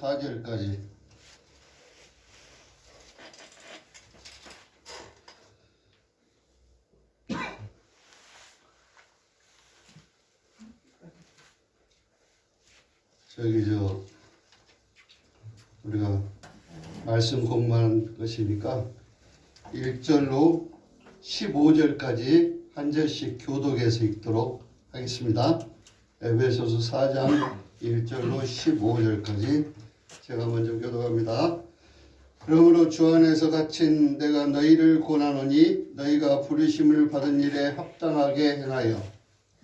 4절까지. 우리가 말씀 공부한 것이니까 1절로 15절까지 한 절씩 교독해서 읽도록 하겠습니다. 에베소서 4장 1절로 15절까지 제가 먼저 교독합니다. 그러므로 주 안에서 갇힌 내가 너희를 권하노니 너희가 부르심을 받은 일에 합당하게 행하여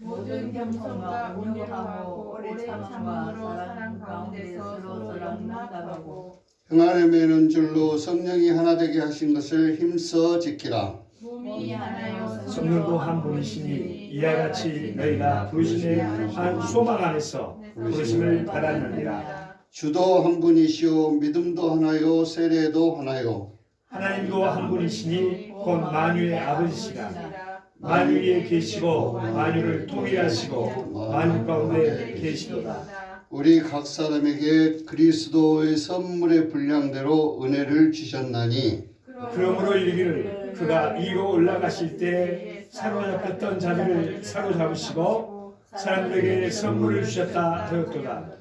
모든 겸손과 온유하고 오래 참음으로 사랑 가운데서 서로 용납하고 평안에 줄로 성령이 하나 되게 하신 것을 힘써 지키라. 몸이 하나요 성령도 한 분이시니 이와 같이 너희가 부르심의 한 소망 안에서 부르심을 받았느니라. 주도 한 분이시오 믿음도 하나요 세례도 하나요. 하나님도 한 분이시니 곧 만유의 아버지시라. 만유 위에 계시고 만유를 통일하시고 만유 가운데 계시도다. 우리 각 사람에게 그리스도의 선물의 분량대로 은혜를 주셨나니 그러므로 이르기를 그가 위로 올라가실 때 사로잡혔던 자들을 사로잡으시고 사람들에게 선물을 주셨다 하였도다.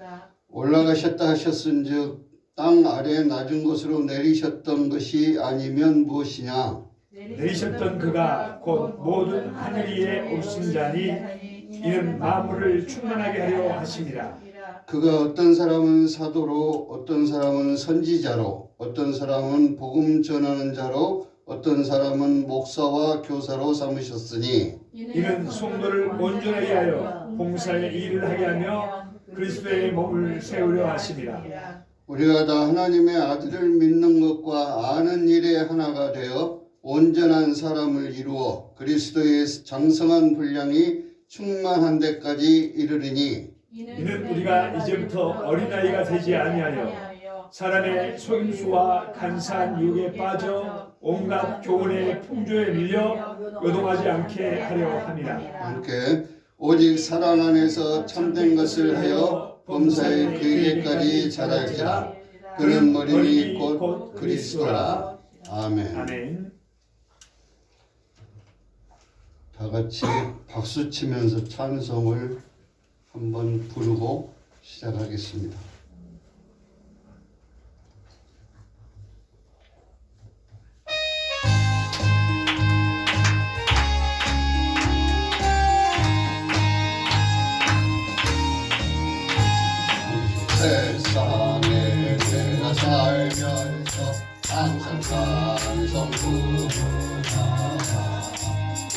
올라가셨다 하셨은즉 땅 아래 낮은 곳으로 내리셨던 것이 아니면 무엇이냐. 내리셨던 그가 곧 모든 하늘 위에 오신 자니 이는 만물을 충만하게 하려 하심이라. 그가 어떤 사람은 사도로 어떤 사람은 선지자로 어떤 사람은 복음 전하는 자로 어떤 사람은 목사와 교사로 삼으셨으니 이는 성도를 온전하게 하여 봉사의 일을 하게 하며 그리스도의 몸을 세우려 하심이라. 우리가 다 하나님의 아들을 믿는 것과 아는 일에 하나가 되어 온전한 사람을 이루어 그리스도의 장성한 분량이 충만한 데까지 이르리니 이는 우리가 이제부터 어린아이가 되지 아니하여 사람의 속임수와 간사한 유혹에 빠져 온갖 교훈의 풍조에 밀려 요동하지 않게 하려 함이라. 함께 오직 사랑 안에서 참된 것을 하여 범사의 그에게까지 자랄지라. 그는 머리니 곧 그리스도라. 아멘. 아멘. 다 같이 박수 치면서 찬송을 한번 부르고 시작하겠습니다. 세상에 내가 살면서 항상 찬송 부르다가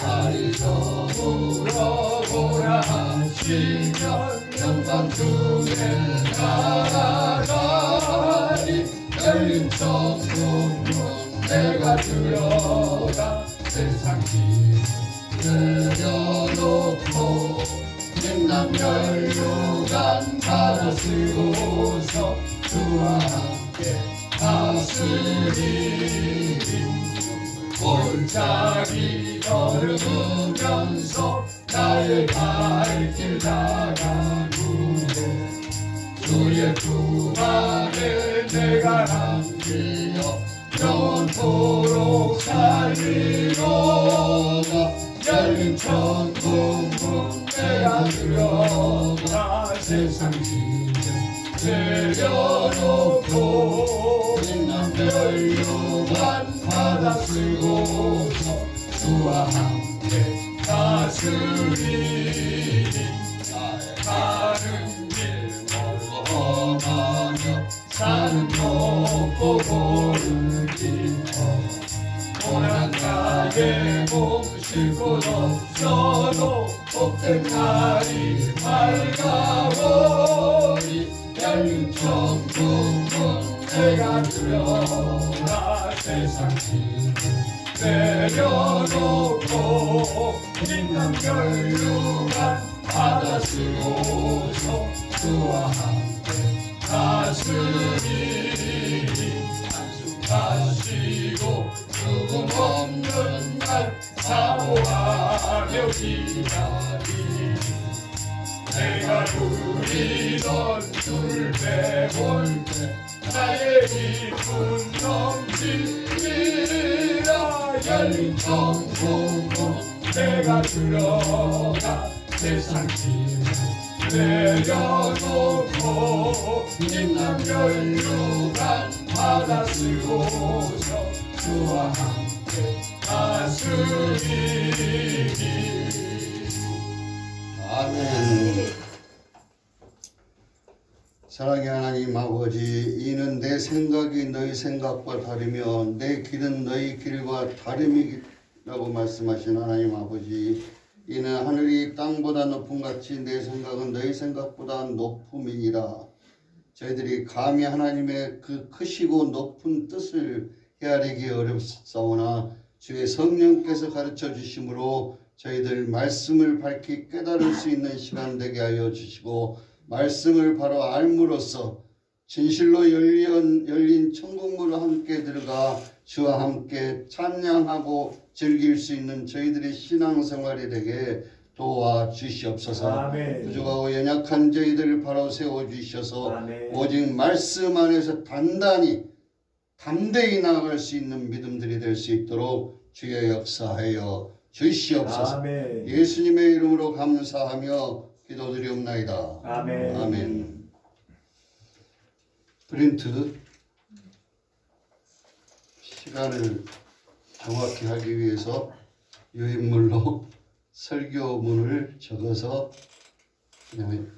다리서 물어보라 하시면 영광 중에 나아가리. 열린 천국문 내가 들어가 세상 짐 내려놓고 빛난 멸류관 받아 쓰고서 주와 함께 다스리리. 골짜기 걸으면서 나의 발길 나가누에 주의 품 안에 내가 남기어 영원토록 살리로다. 열린 천국문 내가 들어가 세상 짐을 내려놓고 빛난 멸류관 받아 쓰고서 주와 함께 다스리니. 나의 가는 길 멀고 험하며 산은 높고 고르기며 고난 나의 몸 쉴 곳 없어도 복된 날이 밝아오리. 열린 천국문 내가 들여라. 세상 짐을 내려놓고 빛난 멸류관 받아 쓰고서 주와 함께 다스리니. 한숨하시고 죽음 없는 날 사모하며 기다리니. 내가 누리던 줄 배울 때 나의 기쁨 넘치리라. 열린 천국으로 내가 들어가 세상 짐을 내려놓고 인남 연료가 받아 쓰고서 주와 함께 다스리리. 아멘. 사랑의 하나님 아버지, 이는 내 생각이 너희 생각과 다르며 내 길은 너희 길과 다름이라고 말씀하신 하나님 아버지, 이는 하늘이 땅보다 높음 같이 내 생각은 너희 생각보다 높음이니라. 저희들이 감히 하나님의 그 크시고 높은 뜻을 헤아리기 어렵사오나 주의 성령께서 가르쳐 주심으로 저희들 말씀을 밝히 깨달을 수 있는 시간 되게 하여 주시고, 말씀을 바로 알므로써 진실로 열린 천국문으로 함께 들어가 주와 함께 찬양하고 즐길 수 있는 저희들의 신앙생활이 되게 도와주시옵소서. 아멘. 부족하고 연약한 저희들을 바로 세워주셔서 아멘. 오직 말씀 안에서 담대히 나아갈 수 있는 믿음들이 될 수 있도록 주의 역사하여 주시옵소서. 아멘. 예수님의 이름으로 감사하며 기도드리옵나이다. 아멘. 아멘. 프린트 시간을 정확히 하기 위해서 유인물로 설교문을 적어서 그냥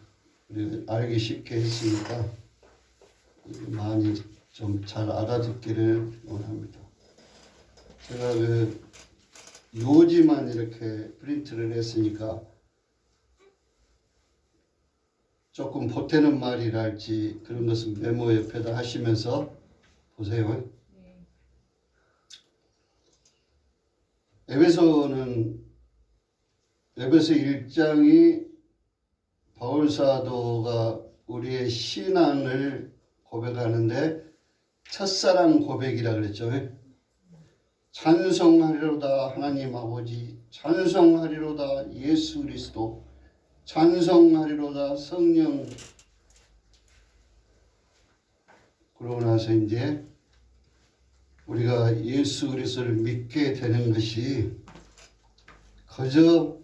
우리 알기 쉽게 했으니까 많이 좀 잘 알아듣기를 원합니다. 제가 그 요지만 이렇게 프린트를 했으니까 조금 보태는 말이랄지 그런 것은 메모 옆에다 하시면서 보세요. 에베소 1장이 바울 사도가 우리의 신앙을 고백하는데 첫사랑 고백이라 그랬죠. 찬송하리로다 하나님 아버지, 찬송하리로다 예수 그리스도, 찬송하리로다 성령. 그러고 나서 이제 우리가 예수 그리스도를 믿게 되는 것이 그저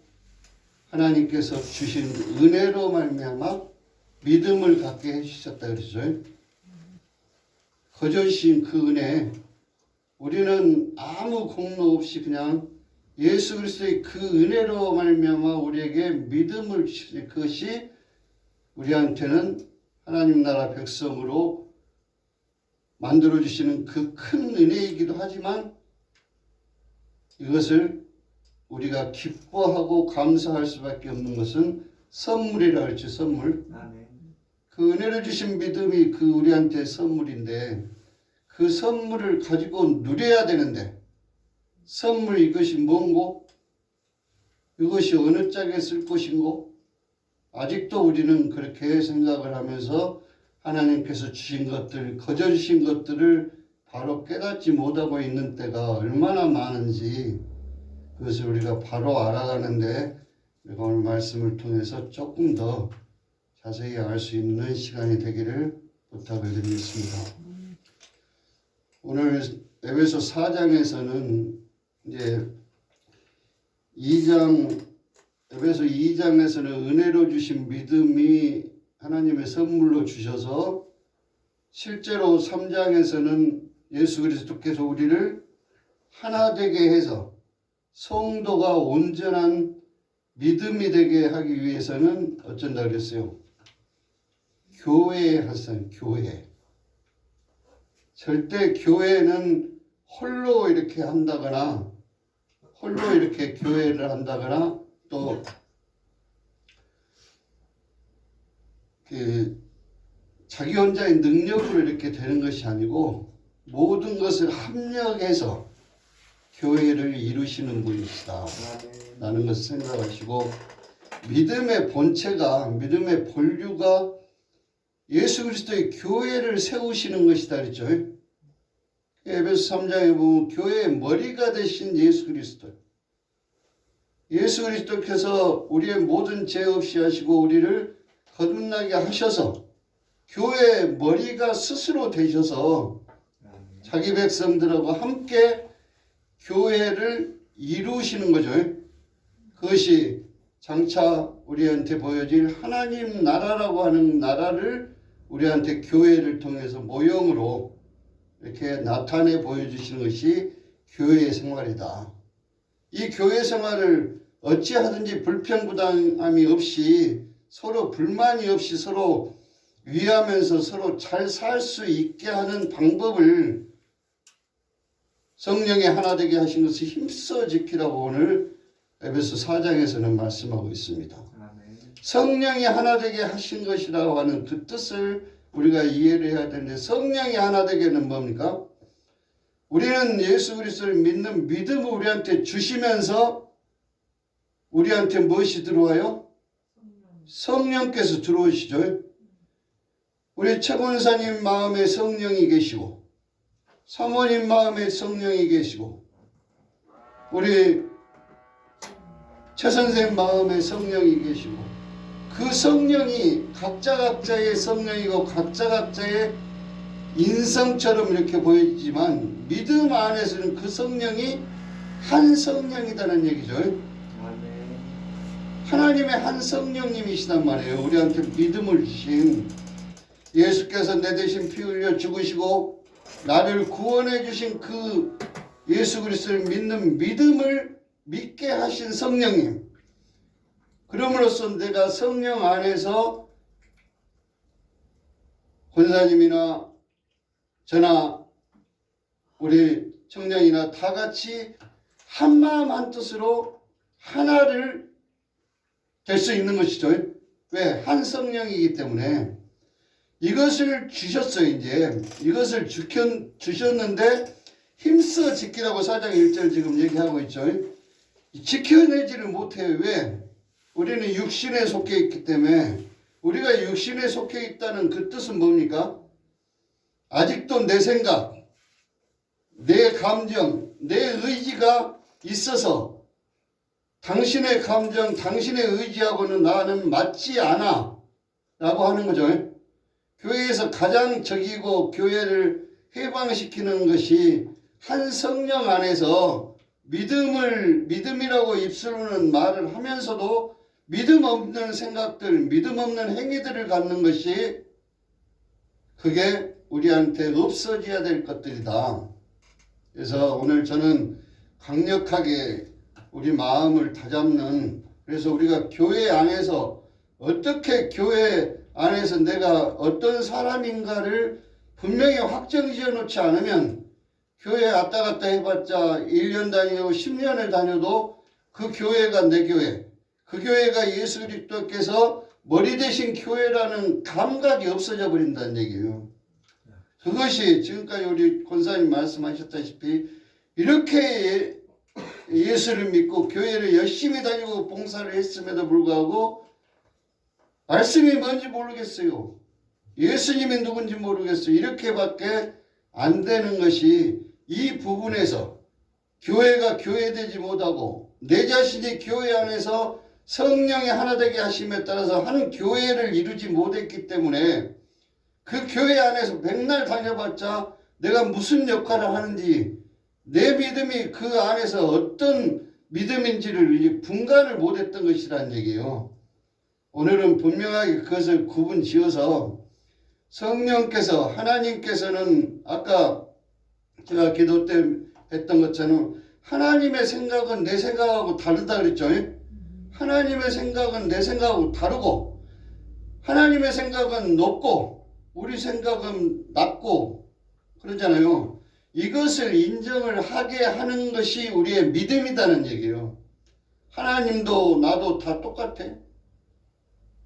하나님께서 주신 은혜로 말미암아 믿음을 갖게 해주셨다 그러죠. 거저 주신 그 은혜, 우리는 아무 공로 없이 그냥 예수 그리스도의 그 은혜로 말미암아 우리에게 믿음을 주신 그것이 우리한테는 하나님 나라 백성으로 만들어 주시는 그 큰 은혜이기도 하지만 이것을 우리가 기뻐하고 감사할 수밖에 없는 것은 선물이라 할지 선물. 아멘. 그 은혜를 주신 믿음이 그 우리한테 선물인데 그 선물을 가지고 누려야 되는데 선물 이것이 뭔고? 이것이 어느 짝에 쓸 것인고? 아직도 우리는 그렇게 생각을 하면서 하나님께서 주신 것들, 거저 주신 것들을 바로 깨닫지 못하고 있는 때가 얼마나 많은지 그것을 우리가 바로 알아가는데 우리가 오늘 말씀을 통해서 조금 더 자세히 알 수 있는 시간이 되기를 부탁을 드리겠습니다. 오늘 에베소 4장에서는 이제 에베소 2장에서는 은혜로 주신 믿음이 하나님의 선물로 주셔서 실제로 3장에서는 예수 그리스도께서 우리를 하나 되게 해서 성도가 온전한 믿음이 되게 하기 위해서는 어쩐다 그랬어요? 교회에 하세요. 교회. 절대 교회는 홀로 이렇게 한다거나 홀로 이렇게 교회를 한다거나 또 자기 혼자의 능력으로 이렇게 되는 것이 아니고 모든 것을 합력해서 교회를 이루시는 분이시다 라는 것을 생각하시고 믿음의 본체가 믿음의 본류가 예수 그리스도의 교회를 세우시는 것이다 그랬죠. 에베소 3장에 보면 교회의 머리가 되신 예수 그리스도, 예수 그리스도께서 우리의 모든 죄 없이 하시고 우리를 거듭나게 하셔서 교회 머리가 스스로 되셔서 자기 백성들하고 함께 교회를 이루시는 거죠. 그것이 장차 우리한테 보여질 하나님 나라라고 하는 나라를 우리한테 교회를 통해서 모형으로 이렇게 나타내 보여주시는 것이 교회의 생활이다. 이 교회 생활을 어찌하든지 불평부담함이 없이 서로 불만이 없이 서로 위하면서 서로 잘 살 수 있게 하는 방법을 성령이 하나 되게 하신 것을 힘써 지키라고 오늘 에베소 4장에서는 말씀하고 있습니다. 성령이 하나 되게 하신 것이라고 하는 그 뜻을 우리가 이해를 해야 되는데, 성령이 하나 되게는 뭡니까? 우리는 예수 그리스도를 믿는 믿음을 우리한테 주시면서 우리한테 무엇이 들어와요? 성령께서 들어오시죠. 우리 최권사님 마음에 성령이 계시고, 사모님 마음에 성령이 계시고, 우리 최 선생 마음에 성령이 계시고, 그 성령이 각자의 성령이고 각자의 인성처럼 이렇게 보이지만 믿음 안에서는 그 성령이 한 성령이라는 얘기죠. 하나님의 한 성령님이시단 말이에요. 우리한테 믿음을 주신 예수께서 내 대신 피 흘려 죽으시고 나를 구원해 주신 그 예수 그리스도를 믿는 믿음을 믿게 하신 성령님. 그럼으로써 내가 성령 안에서 권사님이나 저나 우리 청년이나 다 같이 한 마음 한 뜻으로 하나를 될 수 있는 것이죠. 왜? 한 성령이기 때문에. 이것을 주셨어요. 이제 이것을 주셨는데 힘써 지키라고 4장 1절 지금 얘기하고 있죠. 지켜내지를 못해요. 왜? 우리는 육신에 속해 있기 때문에. 우리가 육신에 속해 있다는 그 뜻은 뭡니까? 아직도 내 생각, 내 감정, 내 의지가 있어서 당신의 감정, 당신의 의지하고는 나는 맞지 않아 라고 하는 거죠. 교회에서 가장 적이고 교회를 해방시키는 것이 한 성령 안에서 믿음이라고 입술로는 말을 하면서도 믿음 없는 생각들, 믿음 없는 행위들을 갖는 것이 그게 우리한테 없어져야 될 것들이다. 그래서 오늘 저는 강력하게 우리 마음을 다잡는, 그래서 우리가 교회 안에서 어떻게 교회 안에서 내가 어떤 사람인가를 분명히 확정지어 놓지 않으면 교회 왔다 갔다 해봤자 1년 다니고 10년을 다녀도 그 교회가 내 교회, 그 교회가 예수 그리스도께서 머리 대신 교회라는 감각이 없어져 버린다는 얘기예요. 그것이 지금까지 우리 권사님 말씀하셨다시피 이렇게 예수를 믿고 교회를 열심히 다니고 봉사를 했음에도 불구하고 말씀이 뭔지 모르겠어요. 예수님이 누군지 모르겠어요. 이렇게밖에 안 되는 것이 이 부분에서 교회가 교회되지 못하고 내 자신이 교회 안에서 성령이 하나 되게 하심에 따라서 하는 교회를 이루지 못했기 때문에 그 교회 안에서 백날 다녀봤자 내가 무슨 역할을 하는지 내 믿음이 그 안에서 어떤 믿음인지를 분간을 못했던 것이라는 얘기예요. 오늘은 분명하게 그것을 구분 지어서 성령께서 하나님께서는 아까 제가 기도 때 했던 것처럼 하나님의 생각은 내 생각하고 다르다 그랬죠. 하나님의 생각은 내 생각하고 다르고 하나님의 생각은 높고 우리 생각은 낮고 그러잖아요. 이것을 인정을 하게 하는 것이 우리의 믿음이라는 얘기예요. 하나님도 나도 다 똑같아.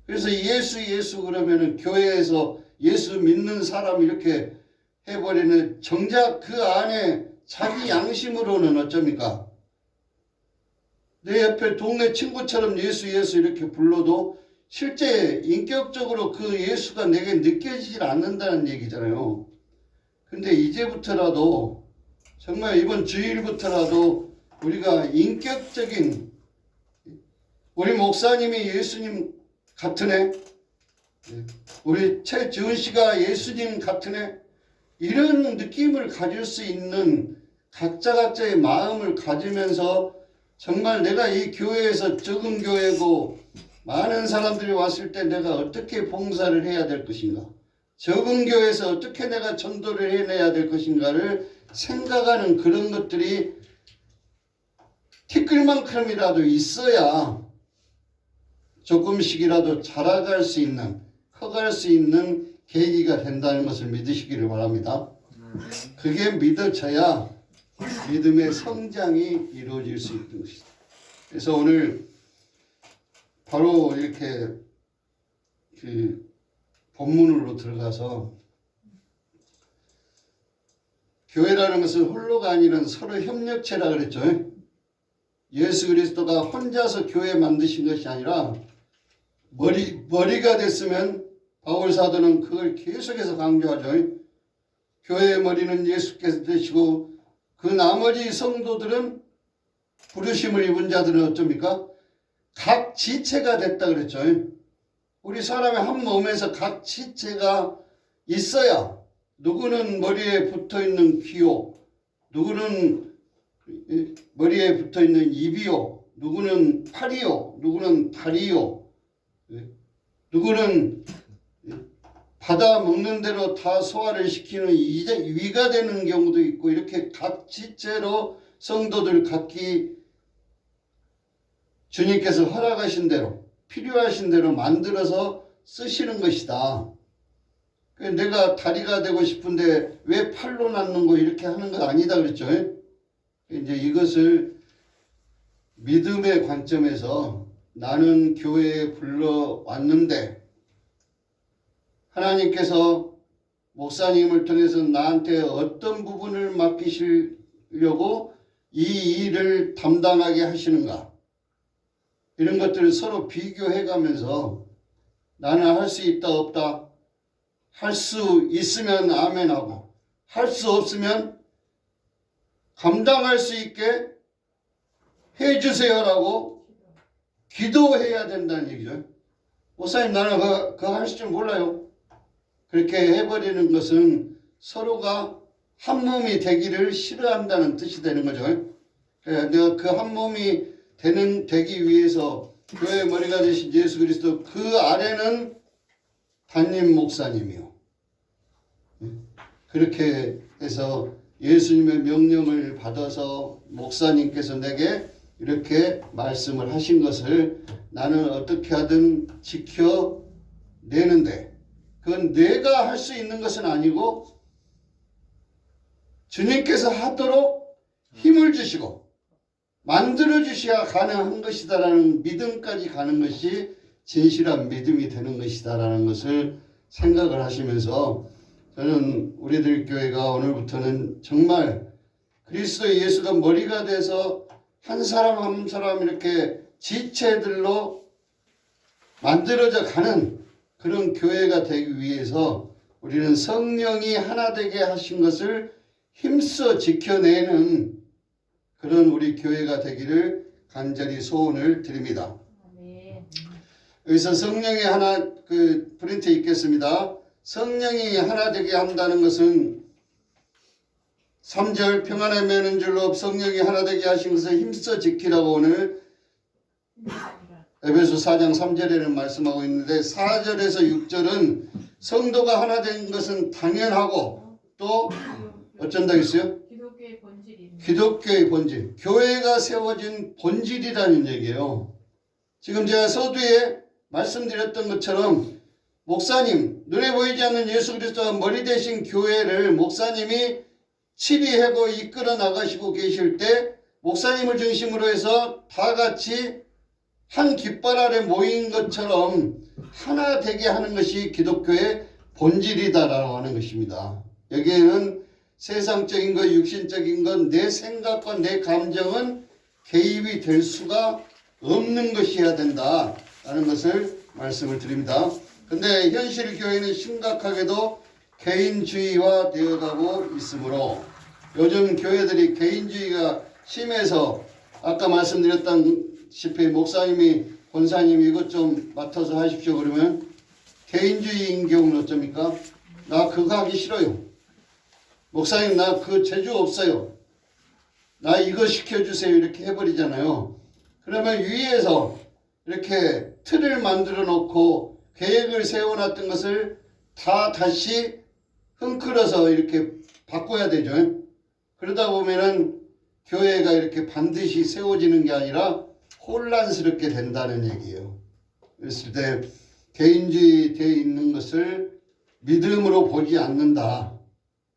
그래서 예수 그러면은 교회에서 예수 믿는 사람 이렇게 해버리는, 정작 그 안에 자기 양심으로는 어쩝니까? 내 옆에 동네 친구처럼 예수 이렇게 불러도 실제 인격적으로 그 예수가 내게 느껴지질 않는다는 얘기잖아요. 근데 이제부터라도, 정말 이번 주일부터라도 우리가 인격적인 우리 목사님이 예수님 같으네. 우리 최지은 씨가 예수님 같으네. 이런 느낌을 가질 수 있는 각자의 마음을 가지면서 정말 내가 이 교회에서 적은 교회고 많은 사람들이 왔을 때 내가 어떻게 봉사를 해야 될 것인가, 적은 교회에서 어떻게 내가 전도를 해내야 될 것인가를 생각하는 그런 것들이 티끌만큼이라도 있어야 조금씩이라도 자라갈 수 있는, 커갈 수 있는 계기가 된다는 것을 믿으시기를 바랍니다. 그게 믿어져야 믿음의 성장이 이루어질 수 있는 것이다. 그래서 오늘 바로 이렇게 그 본문으로 들어가서 교회라는 것은 홀로가 아니라 서로 협력체라 그랬죠. 예수 그리스도가 혼자서 교회 만드신 것이 아니라 머리가 됐으면 바울 사도는 그걸 계속해서 강조하죠. 교회의 머리는 예수께서 되시고 그 나머지 성도들은 부르심을 입은 자들은 어쩝니까? 각 지체가 됐다 그랬죠. 우리 사람의 한 몸에서 각 지체가 있어야 누구는 머리에 붙어있는 귀요, 누구는 머리에 붙어있는 입이요, 누구는 팔이요, 누구는 다리요, 누구는 받아 먹는 대로 다 소화를 시키는 위가 되는 경우도 있고, 이렇게 각 지체로 성도들 각기 주님께서 허락하신 대로 필요하신 대로 만들어서 쓰시는 것이다. 내가 다리가 되고 싶은데 왜 팔로 낳는 거 이렇게 하는 거 아니다 그랬죠. 이제 이것을 믿음의 관점에서 나는 교회에 불러왔는데 하나님께서 목사님을 통해서 나한테 어떤 부분을 맡기시려고 이 일을 담당하게 하시는가, 이런 것들을 서로 비교해 가면서 나는 할 수 있다 없다, 할 수 있으면 아멘하고 할 수 없으면 감당할 수 있게 해주세요라고 기도해야 된다는 얘기죠. 목사님 나는 그거 할 줄 몰라요. 그렇게 해버리는 것은 서로가 한 몸이 되기를 싫어한다는 뜻이 되는 거죠. 내가 그 한 몸이 되기 위해서 교회의 머리가 되신 예수 그리스도, 그 아래는 담임 목사님이요. 그렇게 해서 예수님의 명령을 받아서 목사님께서 내게 이렇게 말씀을 하신 것을 나는 어떻게 하든 지켜내는데, 그건 내가 할 수 있는 것은 아니고 주님께서 하도록 힘을 주시고 만들어 주셔야 가능한 것이다라는 믿음까지 가는 것이 진실한 믿음이 되는 것이다라는 것을 생각을 하시면서, 저는 우리들 교회가 오늘부터는 정말 그리스도 예수가 머리가 돼서 한 사람 한 사람 이렇게 지체들로 만들어져 가는 그런 교회가 되기 위해서 우리는 성령이 하나 되게 하신 것을 힘써 지켜내는 그런 우리 교회가 되기를 간절히 소원을 드립니다. 여기서 성령이 하나, 그 프린트 있겠습니다. 성령이 하나 되게 한다는 것은 3절 평안에 매는 줄로 성령이 하나 되게 하신 것을 힘써 지키라고 오늘 에베소 4장 3절에는 말씀하고 있는데, 4절에서 6절은 성도가 하나 된 것은 당연하고 또 어쩐다 했어요? 기독교의 본질입니다. 기독교의 본질, 교회가 세워진 본질이라는 얘기예요. 지금 제가 서두에 말씀드렸던 것처럼 목사님, 눈에 보이지 않는 예수 그리스도가 머리 대신 교회를 목사님이 치리하고 이끌어 나가시고 계실 때 목사님을 중심으로 해서 다 같이 한 깃발 아래 모인 것처럼 하나 되게 하는 것이 기독교의 본질이다라고 하는 것입니다. 여기에는 세상적인 것, 육신적인 것, 내 생각과 내 감정은 개입이 될 수가 없는 것이어야 된다라는 것을 말씀을 드립니다. 근데 현실 교회는 심각하게도 개인주의화 되어가고 있으므로 요즘 교회들이 개인주의가 심해서 아까 말씀드렸다시피 목사님이 권사님 이것 좀 맡아서 하십시오. 그러면 개인주의인 경우는 어쩝니까? 나 그거 하기 싫어요. 목사님 나 그 재주 없어요. 나 이거 시켜주세요. 이렇게 해버리잖아요. 그러면 위에서 이렇게 틀을 만들어 놓고 계획을 세워놨던 것을 다 다시 흔들어서 이렇게 바꿔야 되죠. 그러다 보면은 교회가 이렇게 반드시 세워지는 게 아니라 혼란스럽게 된다는 얘기예요. 그랬을 때 개인주의 되어 있는 것을 믿음으로 보지 않는다.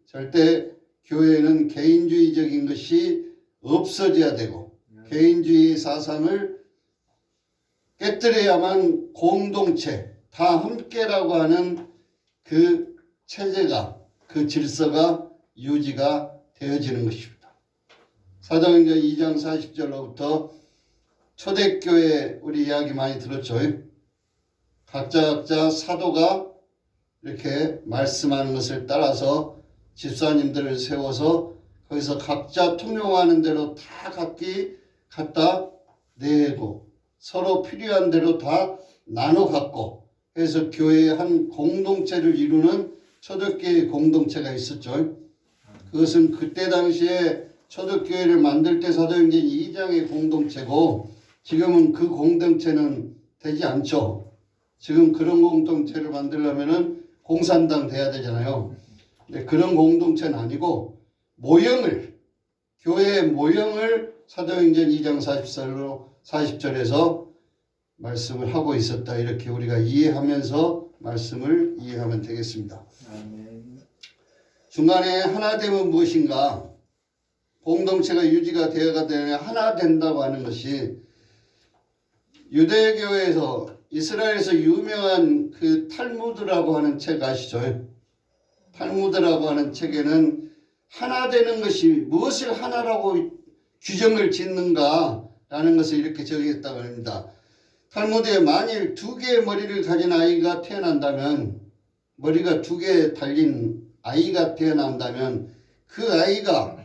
절대 교회는 개인주의적인 것이 없어져야 되고 개인주의 사상을 깨뜨려야만 공동체, 다 함께라고 하는 그 체제가, 그 질서가 유지가 되어지는 것입니다. 사도행전 2장 40절로부터 초대교회 우리 이야기 많이 들었죠. 각자 사도가 이렇게 말씀하는 것을 따라서 집사님들을 세워서 거기서 각자 통용하는 대로 다 각기 갖다 내고 서로 필요한 대로 다 나눠 갖고 해서 교회의 한 공동체를 이루는 초대교회 공동체가 있었죠. 그것은 그때 당시에 초대교회를 만들 때 사도행전 2장의 공동체고 지금은 그 공동체는 되지 않죠. 지금 그런 공동체를 만들려면은 공산당 돼야 되잖아요. 근데 그런 공동체는 아니고 모형을, 교회의 모형을 사도행전 2장 40절에서 말씀을 하고 있었다. 이렇게 우리가 이해하면서 말씀을 이해하면 되겠습니다. 아멘. 중간에 하나됨은 무엇인가? 공동체가 유지가 되어가 되냐 하나 된다고 하는 것이 유대교에서 이스라엘에서 유명한 그 탈무드라고 하는 책 아시죠? 탈무드라고 하는 책에는 하나 되는 것이 무엇을 하나라고 규정을 짓는가라는 것을 이렇게 적었다고 합니다. 탈무드에 만일 2개의 머리를 가진 아이가 태어난다면, 머리가 2개 달린 아이가 태어난다면 그 아이가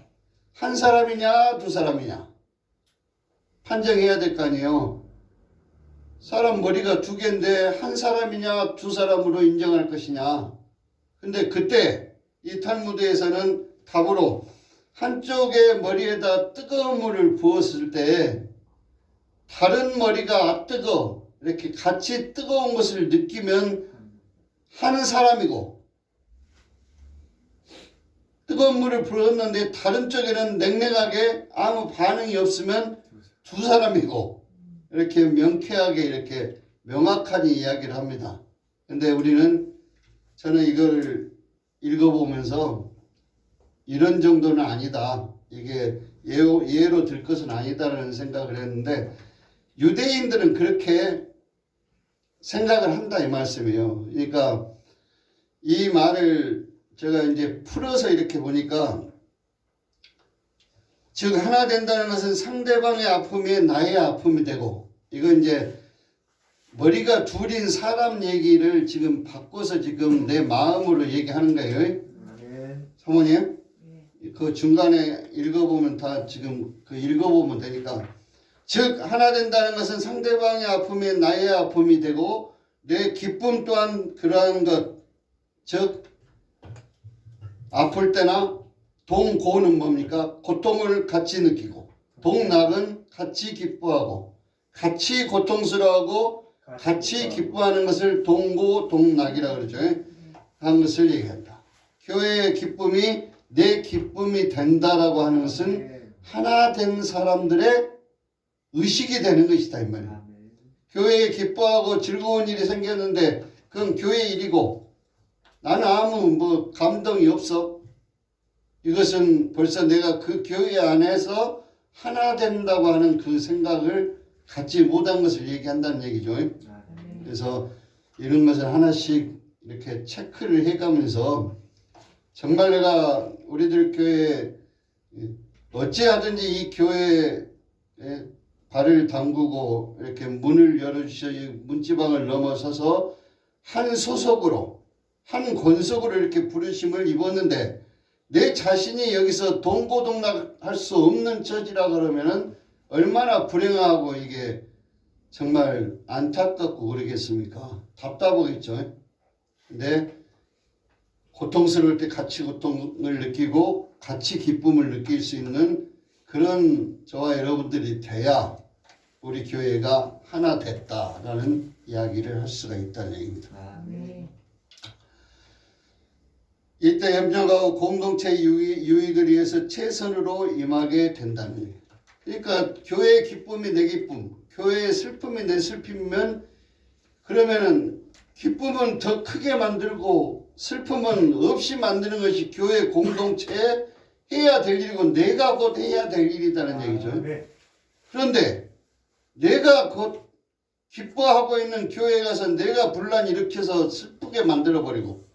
한 사람이냐 2사람이냐 판정해야 될 거 아니에요. 사람 머리가 2개인데 한 사람이냐 2사람으로 인정할 것이냐. 근데 그때 이 탈무드에서는 답으로 한쪽의 머리에다 뜨거운 물을 부었을 때 다른 머리가 뜨거 이렇게 같이 뜨거운 것을 느끼면 한 사람이고, 뜨거운 물을 부었는데 다른 쪽에는 냉랭하게 아무 반응이 없으면 2사람이고, 이렇게 명쾌하게 이렇게 명확하게 이야기를 합니다. 근데 저는 이걸 읽어보면서 이런 정도는 아니다. 이게 예로 들 것은 아니다라는 생각을 했는데 유대인들은 그렇게 생각을 한다 이 말씀이에요. 그러니까 이 말을 제가 이제 풀어서 이렇게 보니까 즉 하나 된다는 것은 상대방의 아픔이 나의 아픔이 되고, 이건 이제 머리가 둘인 사람 얘기를 지금 바꿔서 지금 내 마음으로 얘기하는 거예요. 사모님 그 중간에 읽어보면 다 지금 그 읽어보면 되니까, 즉 하나 된다는 것은 상대방의 아픔이 나의 아픔이 되고 내 기쁨 또한 그러한 것, 즉 아플 때나 동고는 뭡니까? 고통을 같이 느끼고, 동락은 같이 기뻐하고, 같이 고통스러워하고 같이 기뻐하는 것을 동고 동락이라고 그러죠. 한 것을 얘기한다. 교회의 기쁨이 내 기쁨이 된다라고 하는 것은 하나 된 사람들의 의식이 되는 것이다 이 말이에요. 교회에 기뻐하고 즐거운 일이 생겼는데 그건 교회 일이고 나는 아무 감동이 없어. 이것은 벌써 내가 그 교회 안에서 하나 된다고 하는 그 생각을 갖지 못한 것을 얘기한다는 얘기죠. 그래서 이런 것을 하나씩 이렇게 체크를 해가면서 정말 내가 우리들 교회에 어찌하든지 이 교회에 발을 담그고 이렇게 문을 열어주셔 문지방을 넘어서서 한 소속으로 한 권속으로 이렇게 부르심을 입었는데 내 자신이 여기서 동고동락할 수 없는 처지라 그러면은 얼마나 불행하고 이게 정말 안타깝고 그러겠습니까? 답답하겠죠. 근데 고통스러울 때 같이 고통을 느끼고 같이 기쁨을 느낄 수 있는 그런 저와 여러분들이 돼야 우리 교회가 하나 됐다라는 이야기를 할 수가 있다는 얘기입니다. 네. 이때 협력하고 공동체 유익을 위해서 최선으로 임하게 된다는 얘기입니다. 그러니까 교회의 기쁨이 내 기쁨, 교회의 슬픔이 내 슬픔이면 그러면은 기쁨은 더 크게 만들고 슬픔은 없이 만드는 것이 교회 공동체에 해야 될 일이고 내가 곧 해야 될 일이라는 얘기죠. 네. 그런데 내가 곧 기뻐하고 있는 교회에 가서 내가 분란 일으켜서 슬프게 만들어버리고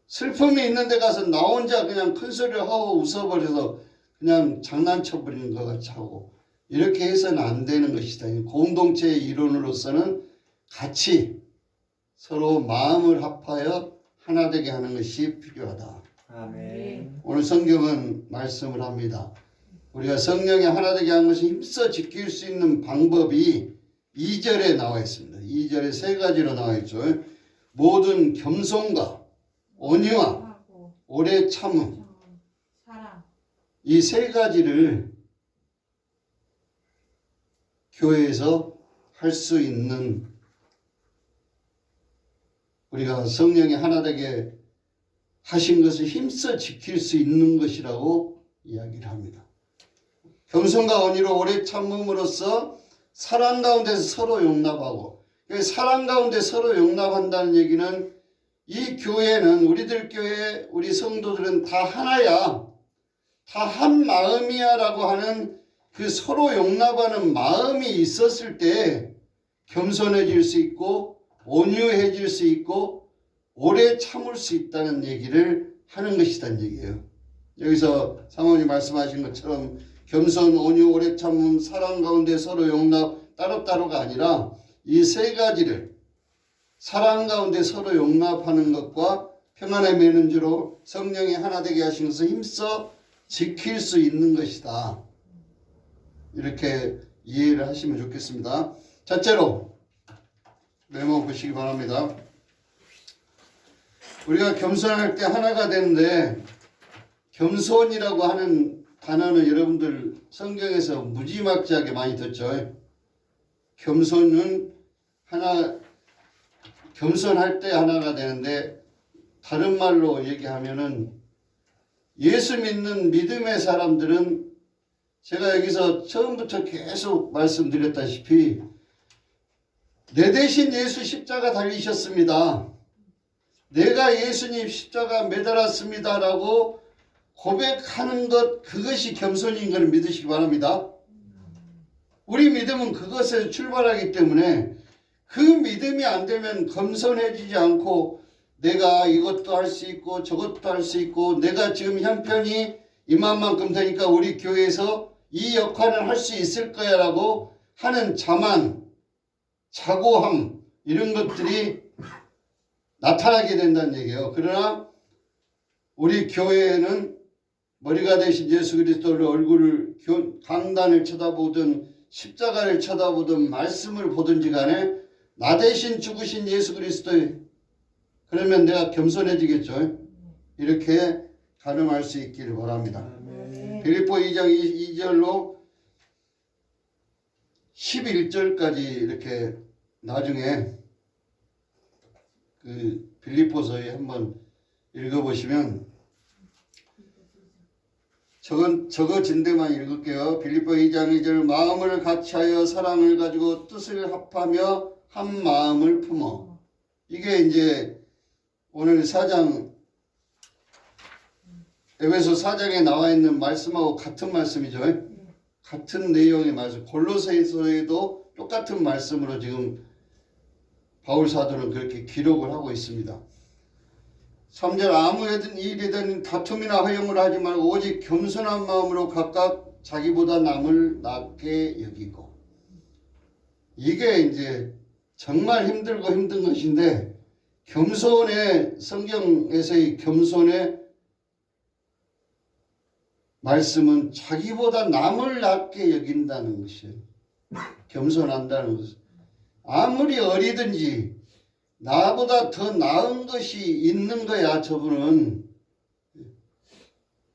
슬픔이 있는 데 가서 나 혼자 그냥 큰 소리를 하고 웃어버려서 그냥 장난쳐버리는 것 같이 하고 이렇게 해서는 안 되는 것이다. 공동체의 일원으로서는 같이 서로 마음을 합하여 하나 되게 하는 것이 필요하다. 아멘. 오늘 성경은 말씀을 합니다. 우리가 성령이 하나 되게 하는 것을 힘써 지킬 수 있는 방법이 2절에 나와 있습니다. 2절에 세 가지로 나와 있죠. 모든 겸손과 온유와 오래 참음, 사랑. 이 세 가지를 교회에서 할 수 있는 우리가 성령이 하나 되게 하신 것을 힘써 지킬 수 있는 것이라고 이야기를 합니다. 겸손과 온유로 오래 참음으로써 사랑 가운데서 서로 용납하고, 사랑 가운데 서로 용납한다는 얘기는 이 교회는 우리들 교회 우리 성도들은 다 하나야, 다 한 마음이야 라고 하는 그 서로 용납하는 마음이 있었을 때 겸손해질 수 있고 온유해질 수 있고 오래 참을 수 있다는 얘기를 하는 것이란 얘기예요. 여기서 사모님 말씀하신 것처럼 겸손, 온유, 오래 참음, 사랑 가운데 서로 용납 따로따로가 아니라 이 세 가지를 사랑 가운데 서로 용납하는 것과 평안의 매는주로 성령이 하나 되게 하신 것을 힘써 지킬 수 있는 것이다. 이렇게 이해를 하시면 좋겠습니다. 첫째로 메모 보시기 바랍니다. 우리가 겸손할 때 하나가 되는데 겸손이라고 하는 단어는 여러분들 성경에서 무지막지하게 많이 듣죠. 겸손은 겸손할 때 하나가 되는데 다른 말로 얘기하면은 예수 믿는 믿음의 사람들은 제가 여기서 처음부터 계속 말씀드렸다시피 내 대신 예수 십자가 달리셨습니다. 내가 예수님 십자가 매달았습니다 라고 고백하는 것, 그것이 겸손인 것을 믿으시기 바랍니다. 우리 믿음은 그것에서 출발하기 때문에 그 믿음이 안 되면 겸손해지지 않고 내가 이것도 할 수 있고 저것도 할 수 있고 내가 지금 형편이 이만큼 되니까 우리 교회에서 이 역할을 할 수 있을 거야 라고 하는 자만, 자고함 이런 것들이 나타나게 된다는 얘기예요. 그러나 우리 교회에는 머리가 되신 예수 그리스도를 얼굴을 강단을 쳐다보든 십자가를 쳐다보든 말씀을 보든지 간에 나 대신 죽으신 예수 그리스도의 그러면 내가 겸손해지겠죠. 이렇게 가늠할 수 있기를 바랍니다. 빌립보 2장 2절로 11절까지 이렇게 나중에 그 빌립보서에 한번 읽어보시면 적어진 데만 읽을게요. 빌립보 2장 2절 마음을 같이하여 사랑을 가지고 뜻을 합하며 한 마음을 품어. 이게 이제 오늘 4장 에베소 4장에 나와 있는 말씀하고 같은 말씀이죠. 같은 내용의 말씀. 골로새서에도 똑같은 말씀으로 지금 바울 사도는 그렇게 기록을 하고 있습니다. 3절 아무 일이든 다툼이나 허용을 하지 말고 오직 겸손한 마음으로 각각 자기보다 남을 낮게 여기고. 이게 이제 정말 힘들고 힘든 것인데 겸손의 성경에서의 겸손의 말씀은 자기보다 남을 낮게 여긴다는 것이에요. 겸손한다는 것은 아무리 어리든지 나보다 더 나은 것이 있는 거야. 저분은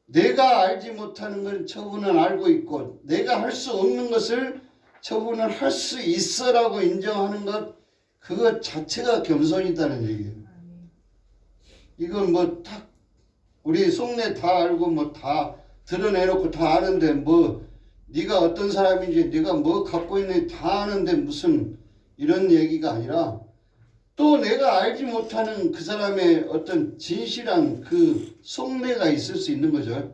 내가 알지 못하는 건 저분은 알고 있고 내가 할 수 없는 것을 저분은 할 수 있어라고 인정하는 것 그것 자체가 겸손이다는 얘기예요. 이건 뭐 딱 우리 속내 다 알고 뭐 다 드러내놓고 다 아는데 뭐 네가 어떤 사람인지 네가 뭐 갖고 있는지 다 아는데 무슨 이런 얘기가 아니라 또 내가 알지 못하는 그 사람의 어떤 진실한 그 속내가 있을 수 있는 거죠.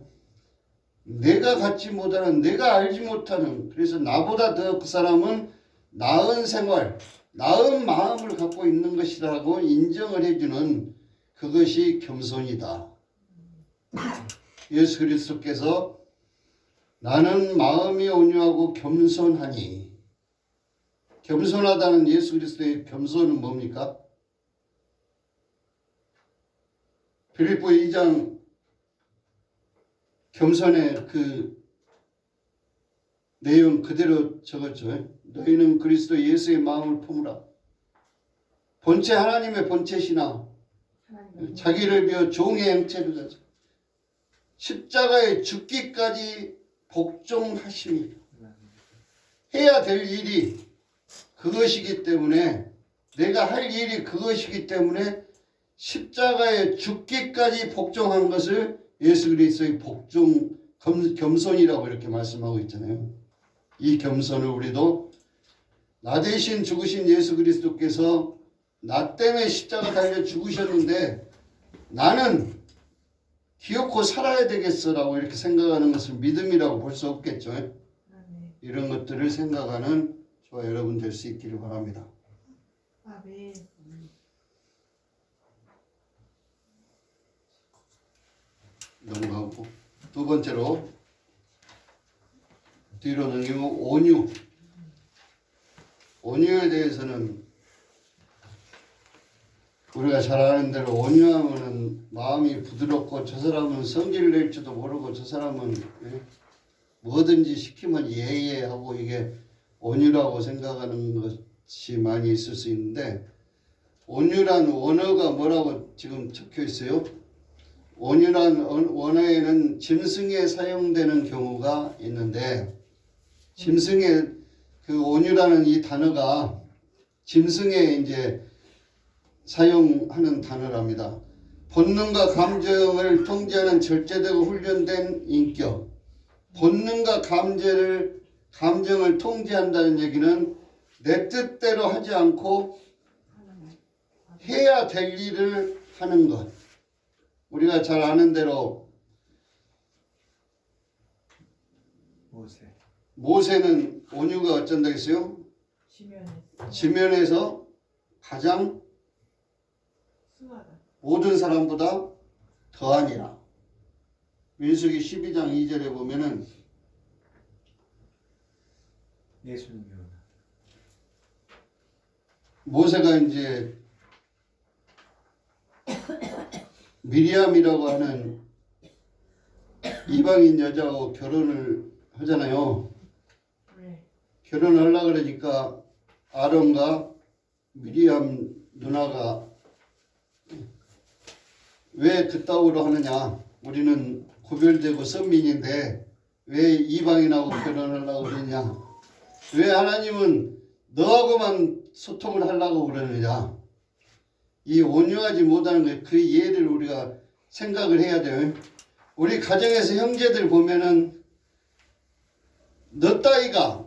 내가 갖지 못하는 내가 알지 못하는 그래서 나보다 더 그 사람은 나은 생활 나은 마음을 갖고 있는 것이라고 인정을 해주는 그것이 겸손이다. 예수 그리스도께서 나는 마음이 온유하고 겸손하니 겸손하다는 예수 그리스도의 겸손은 뭡니까? 빌립보 2장 겸손의 그 내용 그대로 적었죠. 너희는 그리스도 예수의 마음을 품으라. 본체 하나님의 본체시나 자기를 비워 종의 형체를 가져 십자가에 죽기까지 복종하심이라. 해야 될 일이 그것이기 때문에 내가 할 일이 그것이기 때문에 십자가에 죽기까지 복종한 것을 예수 그리스도의 복종 겸손이라고 이렇게 말씀하고 있잖아요. 이 겸손을 우리도 나 대신 죽으신 예수 그리스도께서 나 때문에 십자가 달려 죽으셨는데 나는 기어코 살아야 되겠어라고 이렇게 생각하는 것을 믿음이라고 볼 수 없겠죠. 이런 것들을 생각하는 저와 여러분 될 수 있기를 바랍니다. 아멘. 넘어가고 두 번째로 뒤로 넘기면 온유. 온유에 대해서는 우리가 잘 아는 대로 온유하면은 마음이 부드럽고 저 사람은 성질을 낼지도 모르고 저 사람은 뭐든지 시키면 예예하고 이게 온유라고 생각하는 것이 많이 있을 수 있는데 온유란 원어가 뭐라고 지금 적혀 있어요? 온유란 원어에는 짐승에 사용되는 경우가 있는데 짐승에 그 온유라는 이 단어가 짐승에 이제 사용하는 단어랍니다. 본능과 감정을 통제하는 절제되고 훈련된 인격. 본능과 감정을 통제한다는 얘기는 내 뜻대로 하지 않고 해야 될 일을 하는 것. 우리가 잘 아는 대로 모세는 온유가 어쩐다 했어요? 지면에서 가장 모든 사람보다 더하니라. 민수기 12장 2절에 보면은 예수님이요. 모세가 이제 미리암이라고 하는 이방인 여자하고 결혼을 하잖아요. 결혼을 하려고 그러니까 아론과 미리암 누나가 왜 그따위로 하느냐? 우리는 구별되고 선민인데 왜 이방인하고 결혼하려고 그러냐? 왜 하나님은 너하고만 소통을 하려고 그러느냐? 이 온유하지 못하는 것, 그 예를 우리가 생각을 해야 돼요. 우리 가정에서 형제들 보면은 너 따위가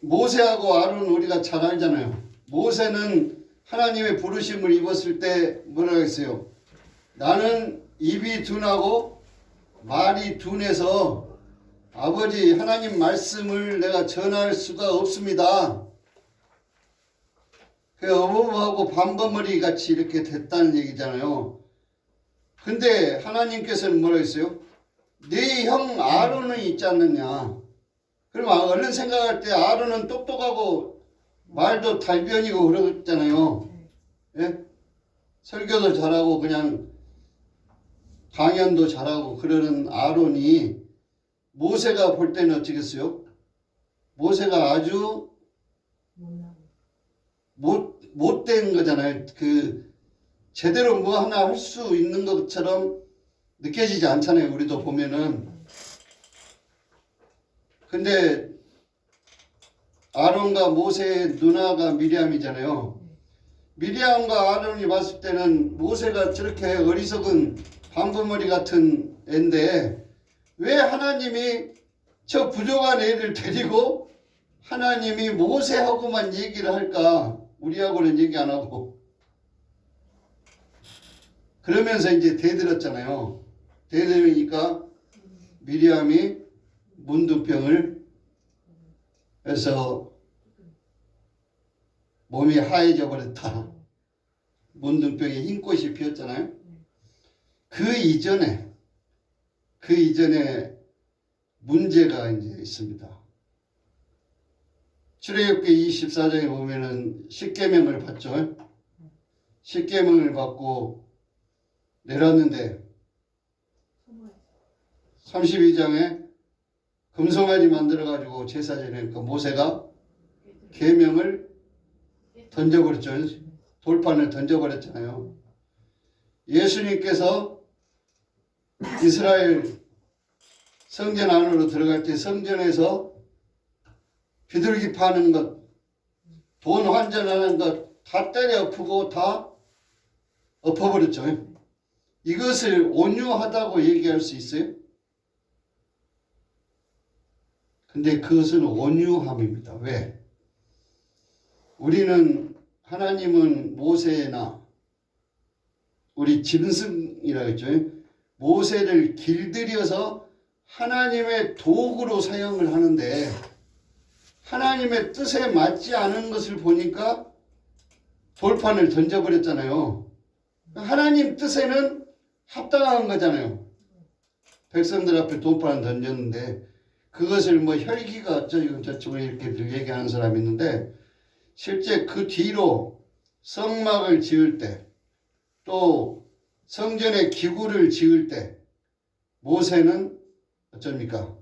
모세하고 아론 우리가 잘 알잖아요. 모세는 하나님의 부르심을 입었을 때 뭐라고 했어요? 나는 입이 둔하고 말이 둔해서 아버지 하나님 말씀을 내가 전할 수가 없습니다. 그 어부하고 반버머리 같이 이렇게 됐다는 얘기잖아요. 근데 하나님께서는 뭐라 했어요? 네 형 아론은 있지 않느냐. 그럼 얼른 생각할 때 아론은 똑똑하고 말도 달변이고 그러잖아요. 예? 설교도 잘하고 그냥 강연도 잘하고 그러는 아론이 모세가 볼 때는 어떻겠어요? 모세가 아주 못된 거잖아요. 그 제대로 뭐 하나 할 수 있는 것처럼 느껴지지 않잖아요. 우리도 보면은. 근데 아론과 모세의 누나가 미리암이잖아요. 미리암과 아론이 봤을 때는 모세가 저렇게 어리석은 방부머리 같은 애인데 왜 하나님이 저 부족한 애를 데리고 하나님이 모세하고만 얘기를 할까? 우리하고는 얘기 안 하고. 그러면서 이제 대들었잖아요. 대들으니까 미리암이 문둥병을 해서 몸이 하얘져 버렸다. 문둥병에 흰꽃이 피었잖아요. 그 이전에 문제가 이제 있습니다. 출애굽기 24장에 보면은 십계명을 받죠. 십계명을 받고 내렸는데 32장에 금송아지 만들어가지고 제사 지내니까 모세가 계명을 던져버렸죠. 돌판을 던져버렸잖아요. 예수님께서 이스라엘 성전 안으로 들어갈 때 성전에서 비둘기 파는 것, 돈 환전하는 것 다 때려 엎고 다 엎어버렸죠. 이것을 온유하다고 얘기할 수 있어요? 근데 그것은 온유함입니다. 왜? 우리는 하나님은 모세나 우리 짐승이라고 했죠. 모세를 길들여서 하나님의 도구로 사용을 하는데 하나님의 뜻에 맞지 않은 것을 보니까 돌판을 던져버렸잖아요. 하나님 뜻에는 합당한 거잖아요. 백성들 앞에 돌판을 던졌는데 그것을 뭐 혈기가 어쩌고 저쩌고 이렇게 얘기하는 사람이 있는데 실제 그 뒤로 성막을 지을 때 또 성전의 기구를 지을 때 모세는 어쩝니까?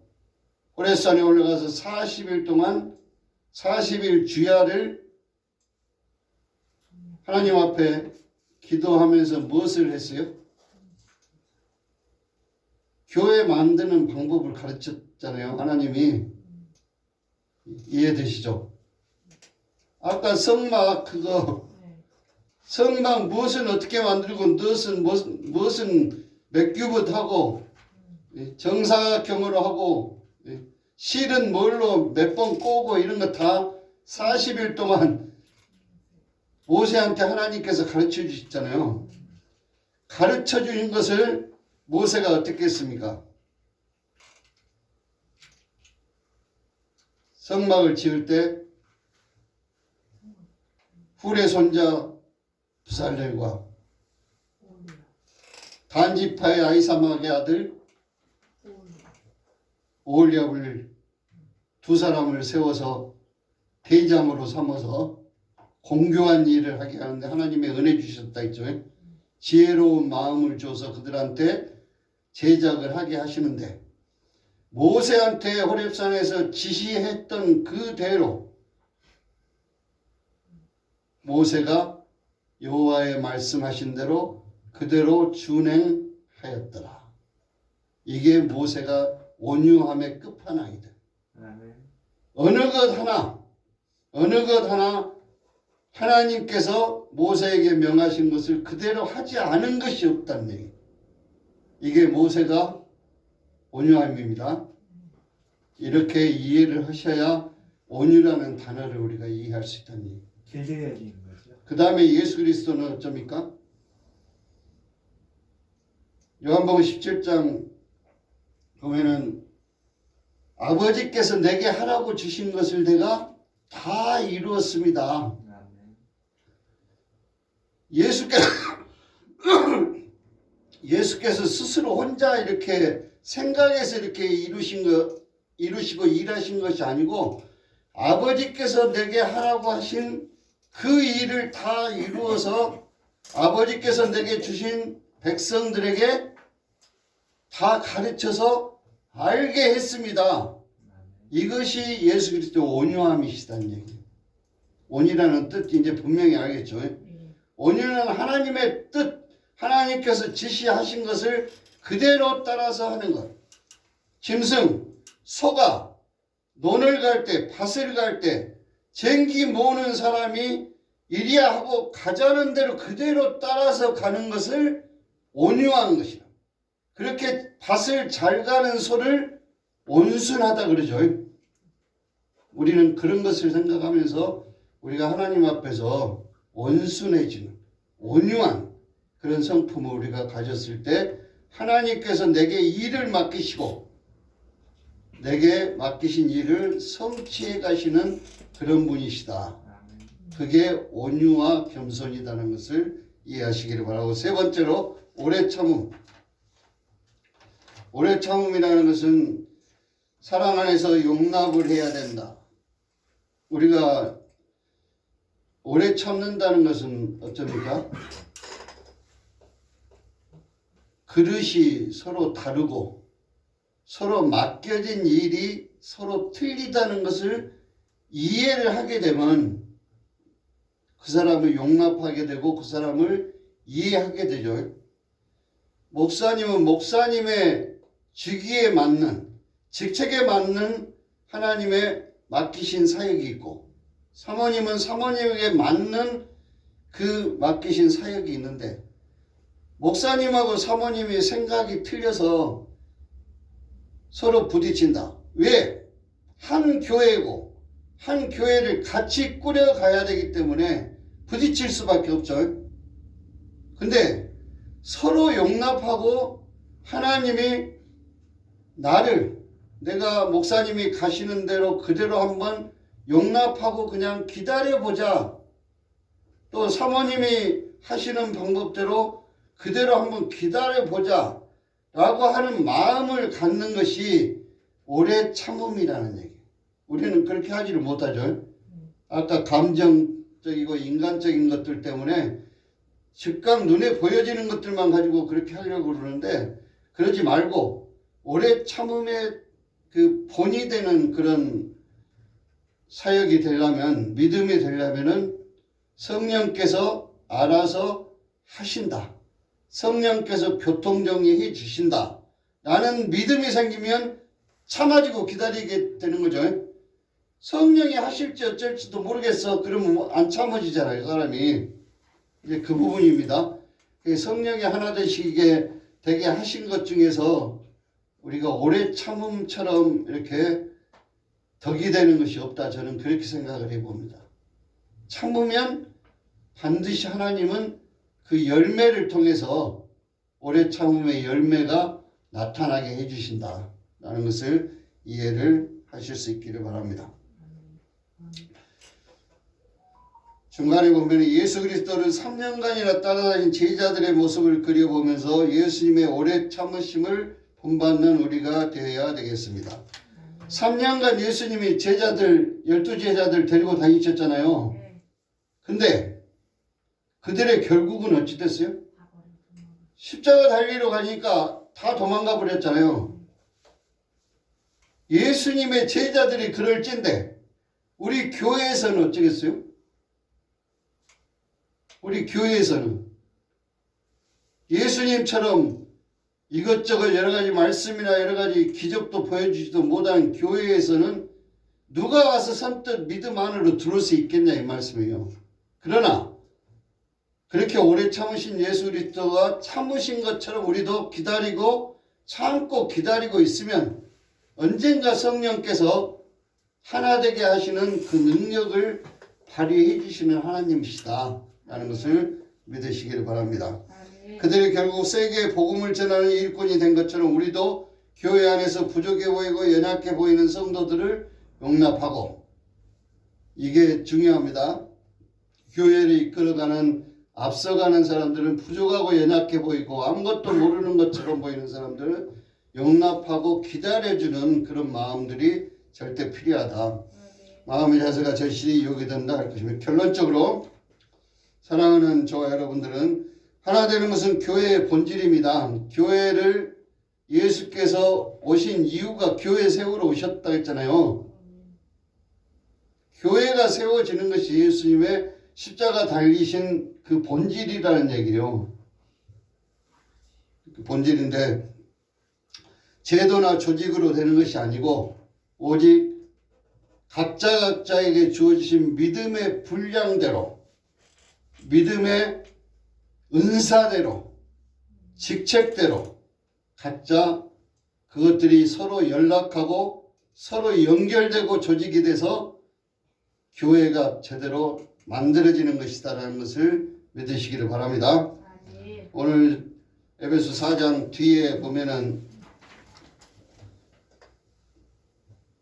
호레산에 올라가서 40일 동안 40일 주야를 하나님 앞에 기도하면서 무엇을 했어요? 교회 만드는 방법을 가르쳤잖아요. 하나님이. 이해되시죠? 아까 성막 성막 무엇은 어떻게 만들고 무엇은 몇 규빗하고 정사각형으로 하고 실은 뭘로 몇 번 꼬고 이런 거 다 40일 동안 모세한테 하나님께서 가르쳐 주셨잖아요. 가르쳐 주신 것을 모세가 어떻게 했습니까? 성막을 지을 때 훌의 손자 부살렐과 단지파의 아이사막의 아들 오홀리압을 두 사람을 세워서 대장으로 삼아서 공교한 일을 하게 하는데 하나님의 은혜 주셨다 했죠. 지혜로운 마음을 줘서 그들한테 제작을 하게 하시는데 모세한테 호렙산에서 지시했던 그대로 모세가 여호와의 말씀하신 대로 그대로 준행하였더라. 이게 모세가 온유함의 끝판왕이다. 어느 것 하나 하나님께서 모세에게 명하신 것을 그대로 하지 않은 것이 없다는 얘기. 이게 모세가 온유함입니다. 이렇게 이해를 하셔야 온유라는 단어를 우리가 이해할 수 있다는 얘기. 길들여지는 거죠. 그 다음에 예수 그리스도는 어쩝니까? 요한복음 17장 보면은 아버지께서 내게 하라고 주신 것을 내가 다 이루었습니다. 예수께서 스스로 혼자 이렇게 생각해서 이렇게 이루시고 일하신 것이 아니고 아버지께서 내게 하라고 하신 그 일을 다 이루어서 아버지께서 내게 주신 백성들에게 다 가르쳐서 알게 했습니다. 이것이 예수 그리스도의 온유함이시다는 얘기예요. 온이라는 뜻 이제 분명히 알겠죠. 온유는 하나님의 뜻, 하나님께서 지시하신 것을 그대로 따라서 하는 것. 짐승, 소가 논을 갈 때, 밭을 갈 때 쟁기 모으는 사람이 이리야 하고 가자는 대로 그대로 따라서 가는 것을 온유한 것이다. 그렇게 밭을 잘 가는 소를 온순하다 그러죠. 우리는 그런 것을 생각하면서 우리가 하나님 앞에서 온순해지는 온유한 그런 성품을 우리가 가졌을 때 하나님께서 내게 일을 맡기시고 내게 맡기신 일을 성취해 가시는 그런 분이시다. 그게 온유와 겸손이라는 것을 이해하시기를 바라고, 세 번째로 오래 참음. 오래 참음이라는 것은 사랑 안에서 용납을 해야 된다. 우리가 오래 참는다는 것은 어쩝니까? 그릇이 서로 다르고 서로 맡겨진 일이 서로 틀리다는 것을 이해를 하게 되면 그 사람을 용납하게 되고 그 사람을 이해하게 되죠. 목사님은 목사님의 직위에 맞는, 직책에 맞는 하나님의 맡기신 사역이 있고, 사모님은 사모님에게 맞는 그 맡기신 사역이 있는데, 목사님하고 사모님이 생각이 틀려서 서로 부딪힌다. 왜? 한 교회고 한 교회를 같이 꾸려가야 되기 때문에 부딪힐 수밖에 없죠. 근데 서로 용납하고 하나님이 나를 내가 목사님이 가시는 대로 그대로 한번 용납하고 그냥 기다려보자. 또 사모님이 하시는 방법대로 그대로 한번 기다려보자 라고 하는 마음을 갖는 것이 오래 참음이라는 얘기예요. 우리는 그렇게 하지를 못하죠. 아까 감정적이고 인간적인 것들 때문에 즉각 눈에 보여지는 것들만 가지고 그렇게 하려고 그러는데, 그러지 말고 오래 참음의 그 본이 되는 그런 사역이 되려면, 믿음이 되려면은 성령께서 알아서 하신다. 성령께서 교통정리해 주신다. 라는 믿음이 생기면 참아지고 기다리게 되는 거죠. 성령이 하실지 어쩔지도 모르겠어. 그러면 안 참아지잖아요, 사람이. 이제 그 부분입니다. 성령이 하나 되시게 되게 하신 것 중에서 우리가 오래 참음처럼 이렇게 덕이 되는 것이 없다. 저는 그렇게 생각을 해봅니다. 참으면 반드시 하나님은 그 열매를 통해서 오래 참음의 열매가 나타나게 해주신다 라는 것을 이해를 하실 수 있기를 바랍니다. 중간에 보면 예수 그리스도를 3년간이나 따라다닌 제자들의 모습을 그려보면서 예수님의 오래 참으심을 본받는 우리가 되어야 되겠습니다. 3년간 예수님이 제자들, 12제자들 데리고 다니셨잖아요. 근데 그들의 결국은 어찌 됐어요? 십자가 달리러 가니까 다 도망가 버렸잖아요. 예수님의 제자들이 그럴진데 우리 교회에서는 어쩌겠어요? 우리 교회에서는 예수님처럼 이것저것 여러 가지 말씀이나 여러 가지 기적도 보여주지도 못한 교회에서는 누가 와서 선뜻 믿음 안으로 들어올 수 있겠냐 이 말씀이에요. 그러나 그렇게 오래 참으신 예수 그리스도가 참으신 것처럼 우리도 기다리고 참고 기다리고 있으면 언젠가 성령께서 하나 되게 하시는 그 능력을 발휘해 주시는 하나님이시다 라는 것을 믿으시기를 바랍니다. 그들이 결국 세계에 복음을 전하는 일꾼이 된 것처럼 우리도 교회 안에서 부족해 보이고 연약해 보이는 성도들을 용납하고, 이게 중요합니다. 교회를 이끌어가는 앞서가는 사람들은 부족하고 연약해 보이고 아무것도 모르는 것처럼 보이는 사람들을 용납하고 기다려주는 그런 마음들이 절대 필요하다. 마음의 자세가 절실히 요구된다 할 것입니다. 결론적으로 사랑하는 저와 여러분들은 하나 되는 것은 교회의 본질입니다. 교회를 예수께서 오신 이유가 교회 세우러 오셨다 했잖아요. 교회가 세워지는 것이 예수님의 십자가 달리신 그 본질이라는 얘기예요. 그 본질인데 제도나 조직으로 되는 것이 아니고 오직 각자에게 주어지신 믿음의 분량대로, 믿음의 은사대로, 직책대로 각자 그것들이 서로 연락하고 서로 연결되고 조직이 돼서 교회가 제대로 만들어지는 것이다라는 것을 믿으시기를 바랍니다. 아멘. 오늘 에베소 4장 뒤에 보면은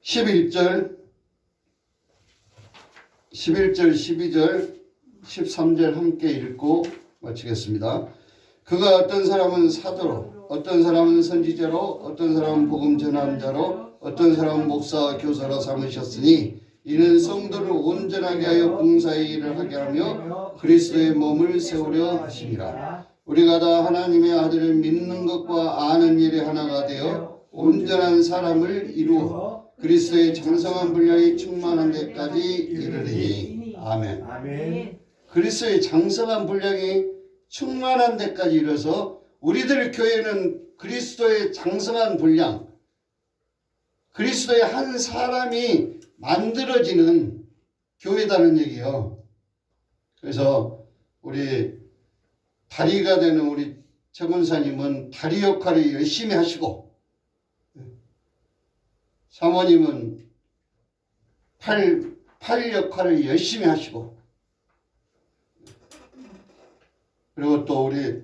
11절, 12절, 13절 함께 읽고 마치겠습니다. 그가 어떤 사람은 사도로, 어떤 사람은 선지자로, 어떤 사람은 복음 전하는 자로, 어떤 사람은 목사와 교사로 삼으셨으니 이는 성도를 온전하게 하여 봉사의 일을 하게 하며 그리스도의 몸을 세우려 하심이라. 우리가 다 하나님의 아들을 믿는 것과 아는 일에 하나가 되어 온전한 사람을 이루어 그리스도의 장성한 분량이 충만한 데까지 이르리니. 아멘. 아멘. 그리스도의 장성한 분량이 충만한 데까지 이르러서 우리들 교회는 그리스도의 장성한 분량, 그리스도의 한 사람이 만들어지는 교회다는 얘기예요. 그래서 우리 다리가 되는 우리 최 권사님은 다리 역할을 열심히 하시고, 사모님은 팔 역할을 열심히 하시고, 그리고 또 우리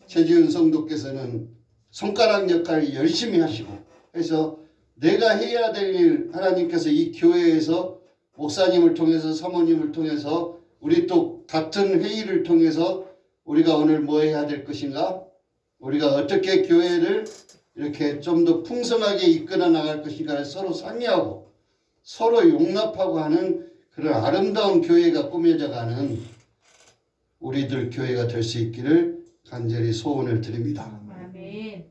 최지은 성도께서는 손가락 역할을 열심히 하시고 해서 내가 해야 될 일 하나님께서 이 교회에서 목사님을 통해서 사모님을 통해서 우리 또 같은 회의를 통해서 우리가 오늘 뭐 해야 될 것인가? 우리가 어떻게 교회를 이렇게 좀 더 풍성하게 이끌어 나갈 것인가를 서로 상의하고 서로 용납하고 하는 그런 아름다운 교회가 꾸며져 가는 우리들 교회가 될 수 있기를 간절히 소원을 드립니다. 아멘.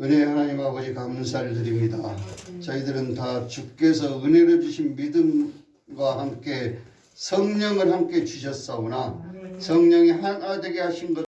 은혜의 하나님 아버지 감사를 드립니다. 저희들은 다 주께서 은혜를 주신 믿음과 함께 성령을 함께 주셨사오나 성령이 하나 되게 하신 것